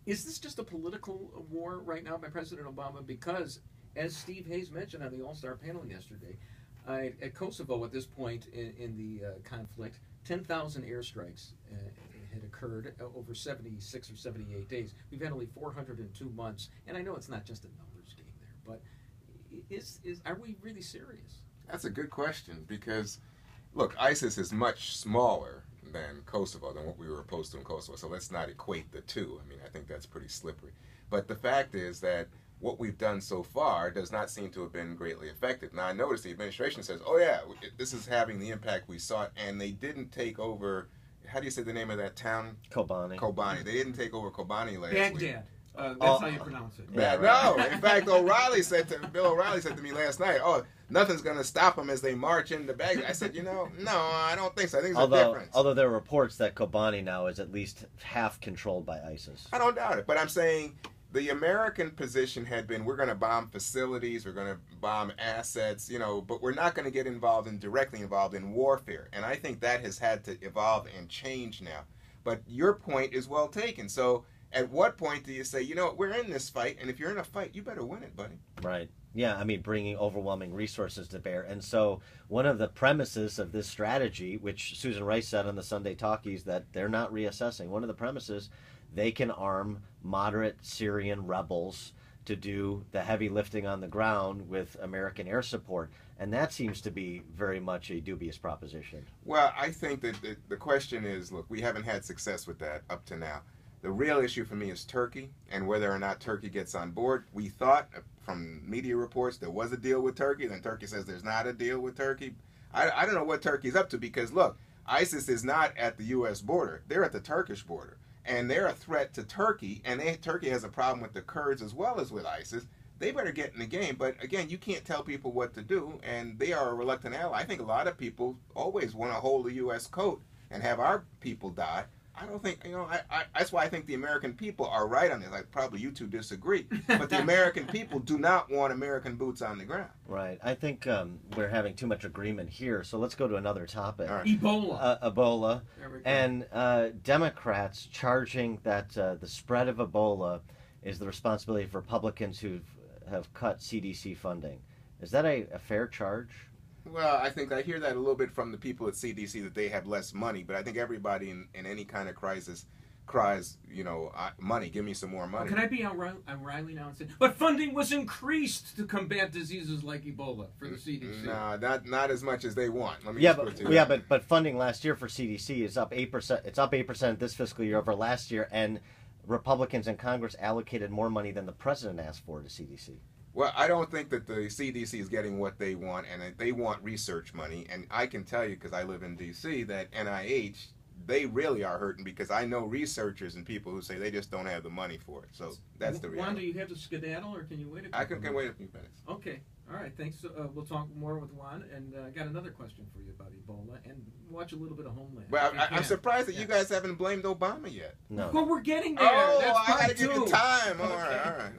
Is this just a political war right now by President Obama? Because, as Steve Hayes mentioned on the All-Star panel yesterday, at Kosovo at this point in the conflict, 10,000 airstrikes had occurred over 76 or 78 days. We've had only 402 months, and I know it's not just a numbers game there, but are we really serious? That's a good question because, look, ISIS is much smaller than Kosovo, than what we were opposed to in Kosovo. So let's not equate the two. I mean, I think that's pretty slippery. But the fact is that what we've done so far does not seem to have been greatly effective. Now, I noticed the administration says, oh, yeah, this is having the impact we sought, and they didn't take over, how do you say the name of that town? Kobani. Kobani. They didn't take over Kobani last week. Baghdad. That's how you pronounce it. Yeah, right. No, in fact, Bill O'Reilly said to me last night, oh, nothing's going to stop them as they march into Baghdad. I said, no, I don't think so. I think there's a difference. Although there are reports that Kobani now is at least half controlled by ISIS. I don't doubt it, but I'm saying the American position had been, we're going to bomb facilities, we're going to bomb assets, but we're not going to get directly involved in warfare. And I think that has had to evolve and change now. But your point is well taken. So at what point do you say, we're in this fight, and if you're in a fight, you better win it, buddy? Right. Yeah, I mean, bringing overwhelming resources to bear. And so one of the premises of this strategy, which Susan Rice said on the Sunday Talkies that they're not reassessing, one of the premises, they can arm moderate Syrian rebels to do the heavy lifting on the ground with American air support. And that seems to be very much a dubious proposition. Well, I think that the question is, look, we haven't had success with that up to now. The real issue for me is Turkey and whether or not Turkey gets on board. We thought from media reports there was a deal with Turkey. Then Turkey says there's not a deal with Turkey. I don't know what Turkey's up to because, look, ISIS is not at the U.S. border. They're at the Turkish border. And they're a threat to Turkey. And Turkey has a problem with the Kurds as well as with ISIS. They better get in the game. But, again, you can't tell people what to do. And they are a reluctant ally. I think a lot of people always want to hold the U.S. coat and have our people die. I don't think, that's why I think the American people are right on this. Like, probably you two disagree. But the American people do not want American boots on the ground. Right. I think we're having too much agreement here. So let's go to another topic. All right. Ebola. Ebola. And Democrats charging that the spread of Ebola is the responsibility of Republicans who have cut CDC funding. Is that a fair charge? Well, I think I hear that a little bit from the people at CDC that they have less money, but I think everybody in any kind of crisis cries, money, give me some more money. Can I be O'Reilly now and say, but funding was increased to combat diseases like Ebola for the CDC? No, not as much as they want. Let me but funding last year for CDC is up 8%. It's up 8% this fiscal year over last year, and Republicans in Congress allocated more money than the president asked for to CDC. Well, I don't think that the CDC is getting what they want, and they want research money. And I can tell you, because I live in D.C., that NIH, they really are hurting because I know researchers and people who say they just don't have the money for it. So that's the reality. Juan, do you have to skedaddle, or can you wait a few minutes? I can wait a few minutes. Okay. All right. Thanks. We'll talk more with Juan, and I got another question for you about Ebola, and watch a little bit of Homeland. Well, I'm surprised that you guys haven't blamed Obama yet. No. Well, we're getting there. Oh, That's I got to part give you two. time. All right.